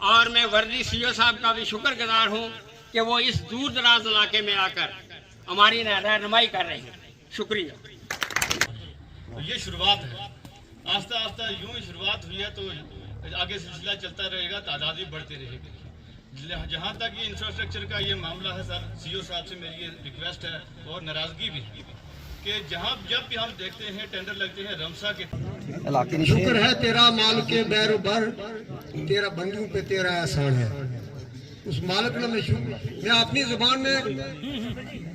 और मैं वर्दी सीओ साहब का भी शुक्रगुजार हूँ कि वो इस दूर दराज इलाके में आकर हमारी रहनुमाई कर रहे हैं। शुक्रिया। तो ये शुरुआत है, आस्ता आस्ता यूं ही शुरुआत हुई है, तो आगे सिलसिला चलता रहेगा, तादाद भी बढ़ती रहेगी। जहाँ तक ये इंफ्रास्ट्रक्चर का ये मामला है सर, सीओ साहब से मेरी ये रिक्वेस्ट है और नाराजगी भी कि जहाँ जब भी हम देखते हैं टेंडर लगते हैं रमसा के, शुक्र है तेरा माल के बैरो बर, तेरा बंदियों पे तेरा एहसान है। उस मालिक ने मैं अपनी जुबान में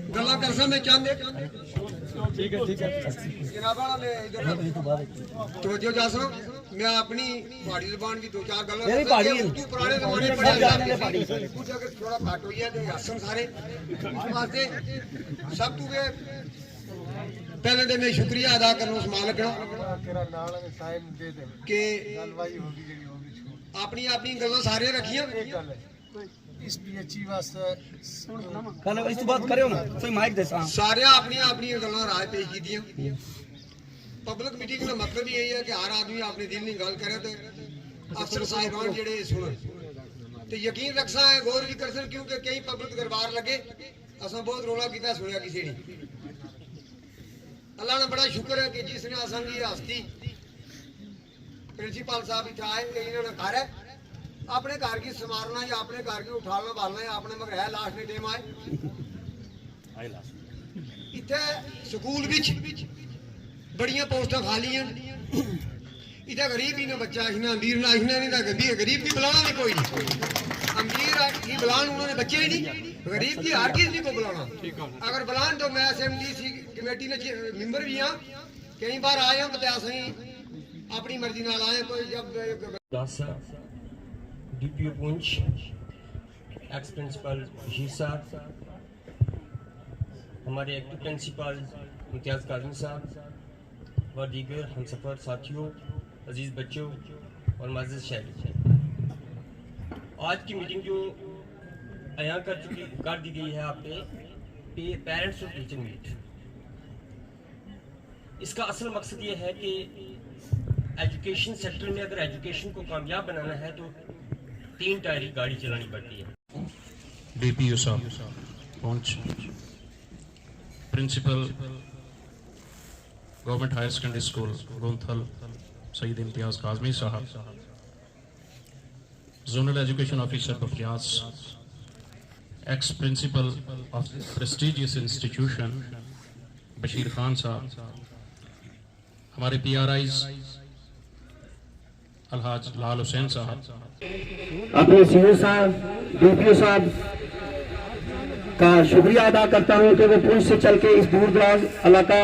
गला करसा में चांदे ठीक है तो जो जासा मैं अपनी पहाड़ी जुबान की दो चार गल्ला पुराने जमाने कुछ अगर थोड़ा घट हुई है तो हसन सारे वास्ते सब तू पहले तो मैं शुक्रिया अदा करना उस मालिक के अपनी अपनी गल्ला सारे रखियां सारे अपनी अपनी गल्ला राय पेश की। पब्लिक मीटिंग का मतलब ही यही है कि हर आदमी अपने दिल की गल करे तो अफसर साहिबान जेडे सुनन तो यकीन रखसा है, गौर भी कर सन, क्योंकि कई पब्लिक दरबार लगे असा बहुत रौला किया सुनिया किसी ने। अल्लाह ने बड़ा शुक्र है कि जिसने असा की हस्ती प्रिंसिपल साहब इतना आए कि इन्होंने घर है अपने घर की संवारना या अपने घर की उठाना बालना या अपने मगर है लास्ट ने टेम आए इतने स्कूल विच बड़िया पोस्टा खाली हैं। इतना गरीब ही ना बच्चा इतना अमीर ना इतना नहीं था, गरीब की बुलाना नहीं कोई नहीं, अमीर की बुलान उन्होंने बच्चे ही नहीं, गरीब की हर चीज नहीं को बुलाना। अगर बुलान तो मैं असेंबली कमेटी ने मेंबर भी हाँ कई बार आए हम बता सही अपनी मर्जी नाल आए। कोई जब DPO Poonch, ex principal Bashir साहब, हमारे एक्टिव प्रिंसिपल इम्तियाज काज़मी साहब व दीगर हमसफर साथियों, अजीज़ बच्चों और माज़िज़ शहरी, आज की मीटिंग जो अयां कर दी गई है आपने पेरेंट्स और टीचर मीट, इसका असल मकसद ये है कि एजुकेशन सेक्टर में अगर एजुकेशन को कामयाब बनाना है तो 3 टायरी गाड़ी चलानी पड़ती है। डीपीओ साहब पहुंच, principal government higher secondary school Gonthal Syed Imtiaz Kazmi साहब, जोनल एजुकेशन ऑफिसर बफरियाज, ex principal of prestigious institution Bashir Khan साहब, हमारे PRIs अलहाज लाल हुसैन साहब, अपने सीओ साहब डीपीओ साहब का शुक्रिया अदा करता हूं कि वो पुंछ से चल के इस दूर दराज इलाका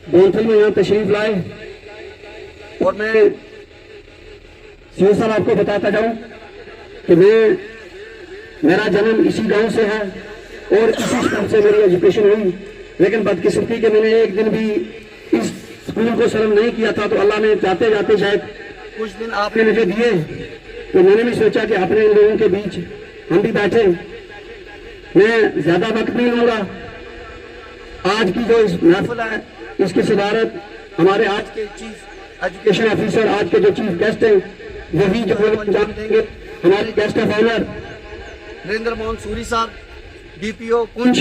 गोंथल में यहाँ तशरीफ लाए। और मैं सीओ साहब आपको बताता जाऊं कि मेरा जन्म इसी गांव से है और इसी स्कूल से मेरी एजुकेशन हुई, लेकिन बदकिस्मती के मैंने एक दिन भी इस स्कूल को शर्म नहीं किया था। तो अल्लाह ने जाते जाते शायद कुछ दिन आपने मुझे दिए तो मैंने भी सोचा कि अपने इन लोगों के बीच हम भी बैठे। मैं ज्यादा वक्त नहीं लूंगा, आज की जो इस महफिल है इसकी सदारत हमारे आज के चीफ एजुकेशन ऑफिसर, आज के जो चीफ गेस्ट हैं वही जो अंजाम देंगे। हमारे guest of honour Narendra Mohan Suri साहब डीपीओ पुंछ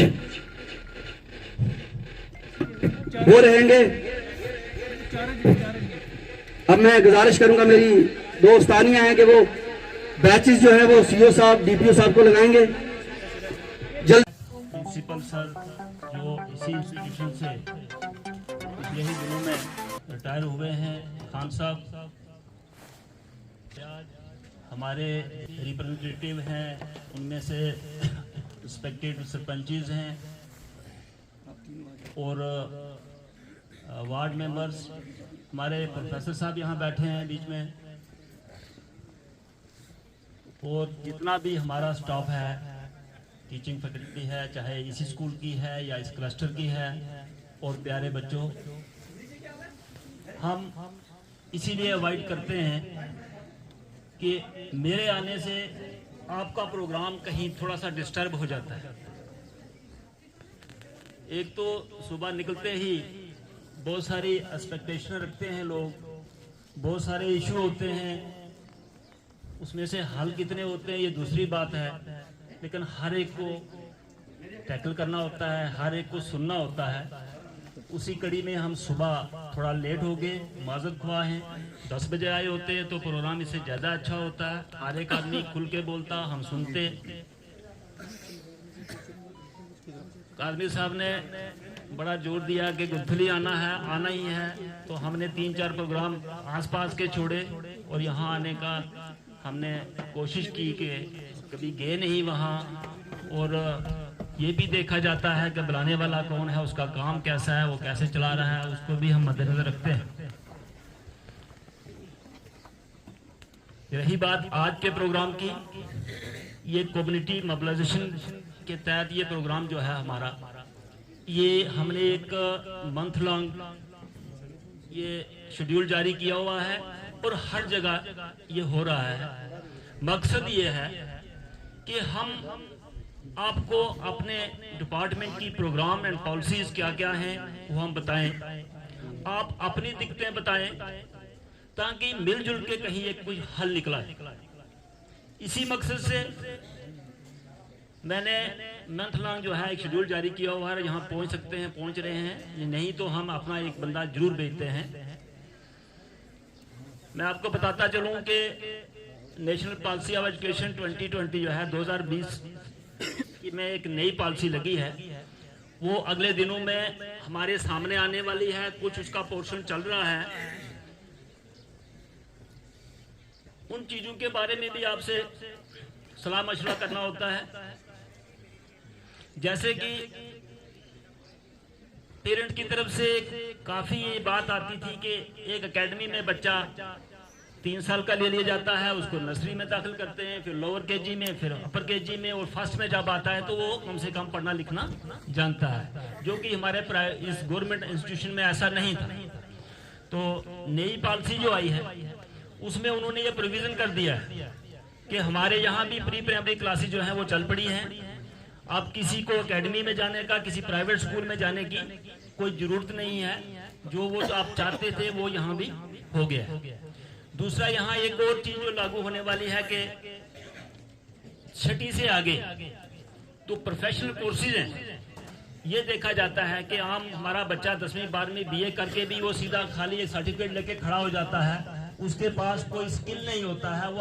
वो रहेंगे। अब मैं गुजारिश करूंगा, मेरी 2 उस्तानियां हैं कि वो बैचेस जो है वो सीओ साहब डीपीओ साहब को लगाएंगे जल्द। प्रिंसिपल सर जो इसी इंस्टीट्यूशन से पिछले ही दिनों में रिटायर हुए हैं, खान साहब हमारे रिप्रेजेंटेटिव हैं, उनमें से रिस्पेक्टेड सरपंचेज हैं और वार्ड मेंबर्स, हमारे प्रोफेसर साहब यहाँ बैठे हैं बीच में, और जितना भी हमारा स्टाफ है, टीचिंग फैकल्टी है, चाहे इसी स्कूल की है या इस क्लस्टर की है, और प्यारे बच्चों, हम इसीलिए अवॉइड करते हैं कि मेरे आने से आपका प्रोग्राम कहीं थोड़ा सा डिस्टर्ब हो जाता है। एक तो सुबह निकलते ही बहुत सारी एक्सपेक्टेशन रखते हैं लोग, बहुत सारे इशू होते हैं, उसमें से हल कितने होते हैं ये दूसरी बात है, लेकिन हर एक को टैकल करना होता है, हर एक को सुनना होता है। उसी कड़ी में हम सुबह थोड़ा लेट हो गए, माजरत ख्वाह हैं। 10 बजे आए होते हैं तो प्रोग्राम इससे ज़्यादा अच्छा होता है, हर एक आदमी खुल के बोलता, हम सुनते। काजमी साहब ने बड़ा जोर दिया कि गुंथली आना ही है, तो हमने 3-4 प्रोग्राम आसपास के छोड़े और यहाँ आने का हमने कोशिश की कि कभी गए नहीं वहाँ, और ये भी देखा जाता है कि बुलाने वाला कौन है, उसका काम कैसा है, वो कैसे चला रहा है, उसको भी हम मद्देनजर रखते हैं। रही बात आज के प्रोग्राम की, ये कम्युनिटी मोबिलाइजेशन के तहत ये प्रोग्राम जो है हमारा, ये हमने एक मंथ लॉन्ग ये शेड्यूल जारी किया हुआ है और हर जगह ये हो रहा है। मकसद ये है कि हम आपको अपने डिपार्टमेंट की प्रोग्राम एंड पॉलिसीज क्या क्या हैं वो हम बताएं, आप अपनी दिक्कतें बताएं, ताकि मिलजुल के कहीं एक कोई हल निकला है। इसी मकसद से मैंने मंथ लॉन्ग जो है एक शेड्यूल जारी किया हुआ है। यहाँ पहुँच सकते हैं, पहुँच रहे हैं, नहीं तो हम अपना एक बंदा जरूर भेजते हैं। मैं आपको बताता चलूँ कि नेशनल पॉलिसी ऑफ एजुकेशन 2020 जो है 2020 में एक नई पॉलिसी लगी है, वो अगले दिनों में हमारे सामने आने वाली है। कुछ उसका पोर्शन चल रहा है, उन चीज़ों के बारे में भी आपसे सलाह मशवरा करना होता है। जैसे कि पेरेंट की तरफ से काफ़ी ये बात आती थी कि एक एकेडमी में बच्चा 3 साल का ले लिया जाता है, उसको नर्सरी में दाखिल करते हैं, फिर लोअर केजी में, फिर अपर केजी में, और फर्स्ट में जब आता है तो वो कम से कम पढ़ना लिखना जानता है, जो कि हमारे इस गवर्नमेंट इंस्टीट्यूशन में ऐसा नहीं था। तो नई पॉलिसी जो आई है उसमें उन्होंने ये प्रोविज़न कर दिया है कि हमारे यहाँ भी प्री प्राइमरी क्लासेज जो हैं वो चल पड़ी हैं। अब किसी को एकेडमी में जाने का, किसी प्राइवेट स्कूल में जाने की कोई ज़रूरत नहीं है, जो वो आप चाहते थे वो यहाँ भी हो गया। दूसरा, यहाँ एक और चीज़ जो लागू होने वाली है कि 6ठी से आगे तो प्रोफेशनल कोर्सेज हैं। ये देखा जाता है कि आम हमारा बच्चा 10वीं 12वीं BA करके भी वो सीधा खाली एक सर्टिफिकेट लेके खड़ा हो जाता है, उसके पास कोई स्किल नहीं होता है, वो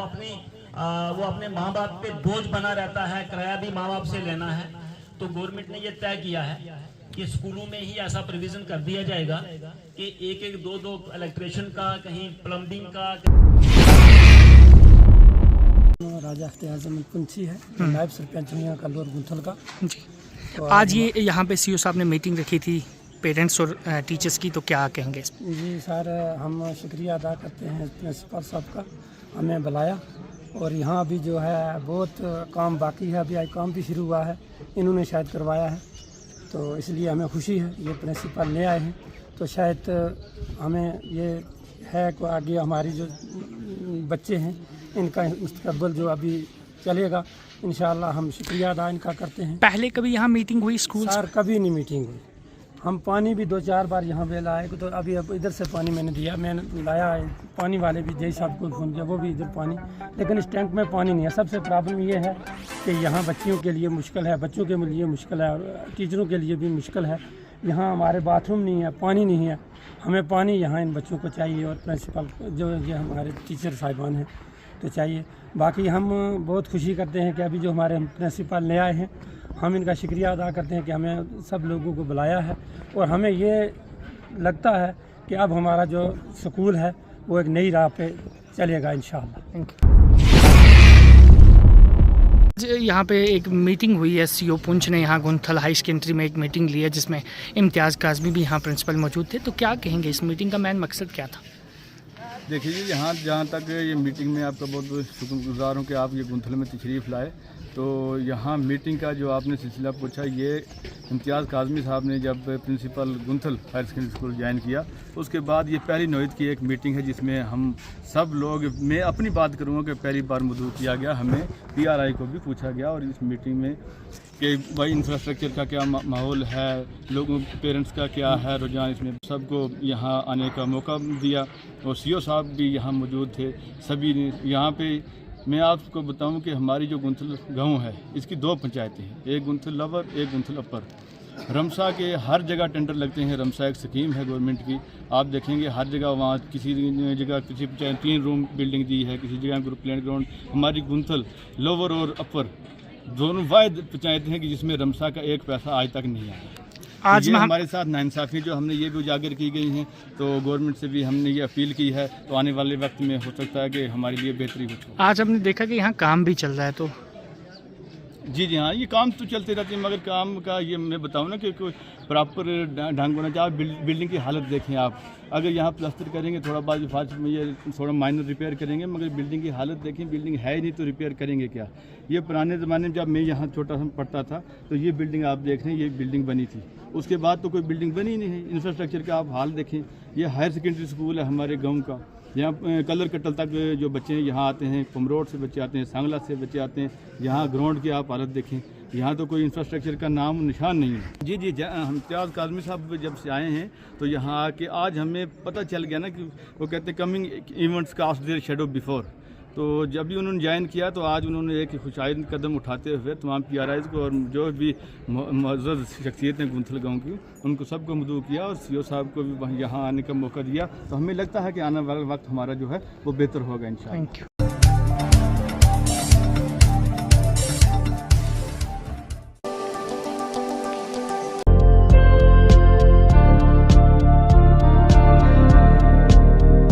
अपने माँ बाप पे बोझ बना रहता है, किराया भी माँ बाप से लेना है। तो गवर्नमेंट ने ये तय किया है कि स्कूलों में ही ऐसा प्रोविज़न कर दिया जाएगा कि 1-1, 2-2 इलेक्ट्रिशियन का, कहीं प्लम्बिंग का। राजा अख्तियार जमीन कुंची है, नायब सरपंच यहाँ का लोअर गुंथल का। तो आज ये यहाँ पे सीओ साहब ने मीटिंग रखी थी पेरेंट्स और टीचर्स की, तो क्या कहेंगे? जी सर, हम शुक्रिया अदा करते हैं प्रिंसिपल साहब का, हमें बुलाया। और यहाँ अभी जो है बहुत काम बाकी है, अभी काम भी शुरू हुआ है, इन्होंने शायद करवाया है, तो इसलिए हमें खुशी है। ये प्रिंसिपल ले आए हैं तो शायद हमें ये है कि आगे हमारी जो बच्चे हैं इनका मुस्तकबिल जो अभी चलेगा, इंशाल्लाह हम शुक्रिया अदा इनका करते हैं। पहले कभी यहाँ मीटिंग हुई स्कूल? सर कभी नहीं मीटिंग हुई। हम पानी भी 2-4 बार यहाँ पे लाए, तो अभी अब इधर से पानी मैंने दिया, मैंने लाया, पानी वाले भी जय साहब को फ़ोन किया, वो भी इधर पानी, लेकिन इस टैंक में पानी नहीं है। सबसे प्रॉब्लम ये है कि यहाँ बच्चियों के लिए मुश्किल है, बच्चों के लिए मुश्किल है, और टीचरों के लिए भी मुश्किल है। यहाँ हमारे बाथरूम नहीं है, पानी नहीं है, हमें पानी यहाँ इन बच्चों को चाहिए, और प्रिंसिपल जो ये हमारे टीचर साहिबान हैं तो चाहिए। बाकी हम बहुत खुशी करते हैं कि अभी जो हमारे प्रिंसिपल ले आए हैं, हम इनका शुक्रिया अदा करते हैं कि हमें सब लोगों को बुलाया है, और हमें ये लगता है कि अब हमारा जो स्कूल है वो एक नई राह पे चलेगा इंशाअल्लाह। Thank you. यहाँ पे एक मीटिंग हुई है, सीओ पुंछ ने यहाँ गुंथल हाई सेकेंडरी में एक मीटिंग ली है जिसमें इम्तियाज़ काज़मी भी यहाँ प्रिंसिपल मौजूद थे। तो क्या कहेंगे, इस मीटिंग का मेन मकसद क्या था? देखिए जी, यहाँ जहाँ तक ये मीटिंग में आपका बहुत बहुत शुक्रगुजार हूँ कि आप ये गुंथल में तशरीफ़ लाए। तो यहाँ मीटिंग का जो आपने सिलसिला पूछा, ये इम्तियाज़ काज़मी साहब ने जब principal Gunthal higher secondary school join किया उसके बाद ये पहली नौयत की एक मीटिंग है जिसमें हम सब लोग, मैं अपनी बात करूँगा कि पहली बार मदऊ किया गया, हमें PRI को भी पूछा गया और इस मीटिंग में कि भाई इंफ्रास्ट्रक्चर का क्या माहौल है, लोगों पेरेंट्स का क्या है रुझान, इसमें सबको यहाँ आने का मौका दिया और CO साहब भी यहाँ मौजूद थे। सभी ने यहाँ पे, मैं आपको बताऊं कि हमारी जो गुंथल गांव है इसकी 2 पंचायतें हैं, एक गुंथल लोअर एक गुंथल अपर। रमसा के हर जगह टेंडर लगते हैं, रमसा एक स्कीम है गवर्नमेंट की, आप देखेंगे हर जगह, वहाँ किसी जगह किसी पंचायत 3 रूम बिल्डिंग दी है, किसी जगह ग्रुप प्लान ग्राउंड। हमारी गुंथल लोअर और अपर दोनों वाहिद पंचायतें हैं कि जिसमें रमसा का एक पैसा आज तक नहीं आया। आज ये हमारे साथ नाइंसाफ़ी जो हमने ये भी उजागर की गई हैं, तो गवर्नमेंट से भी हमने ये अपील की है, तो आने वाले वक्त में हो सकता है कि हमारे लिए बेहतरी हो। आज हमने देखा कि यहाँ काम भी चल रहा है, तो जी हाँ, ये काम तो चलते रहते हैं, मगर काम का ये मैं बताऊँ ना कि कोई प्रॉपर ढंग होना चाहिए। आप बिल्डिंग की हालत देखें, आप अगर यहाँ प्लास्टर करेंगे, थोड़ा बहुत फास्ट में ये थोड़ा माइनर रिपेयर करेंगे, मगर बिल्डिंग की हालत देखें, बिल्डिंग है ही नहीं तो रिपेयर करेंगे क्या। ये पुराने ज़माने में जब मैं यहाँ छोटा सा पढ़ता था तो ये बिल्डिंग आप देख रहे हैं, ये बिल्डिंग बनी थी, उसके बाद तो कोई बिल्डिंग बनी नहीं है। इंफ्रास्ट्रक्चर का आप हाल देखें, ये हायर सेकेंडरी स्कूल है हमारे गाँव का, यहाँ कलर कटल तक जो बच्चे यहाँ आते हैं, पमरोड से बच्चे आते हैं, सांगला से बच्चे आते हैं, यहाँ ग्राउंड की आप हालत देखें, यहाँ तो कोई इंफ्रास्ट्रक्चर का नाम निशान नहीं है। जी हम इम्तियाज़ काज़मी साहब जब से आए हैं तो यहाँ आके आज हमें पता चल गया ना कि वो कहते हैं coming events cast their shadow before. तो जब भी उन्होंने ज्वाइन किया तो आज उन्होंने एक खुशाइंद कदम उठाते हुए तमाम PRIs को और जो भी मुअज़्ज़ज़ शख्सियतें गुंथल गाँव की, उनको सबको मदऊ किया और CO साहब को भी यहाँ आने का मौका दिया। तो हमें लगता है कि आने वाला वक्त हमारा जो है वो बेहतर होगा इंशाअल्लाह। Thank you.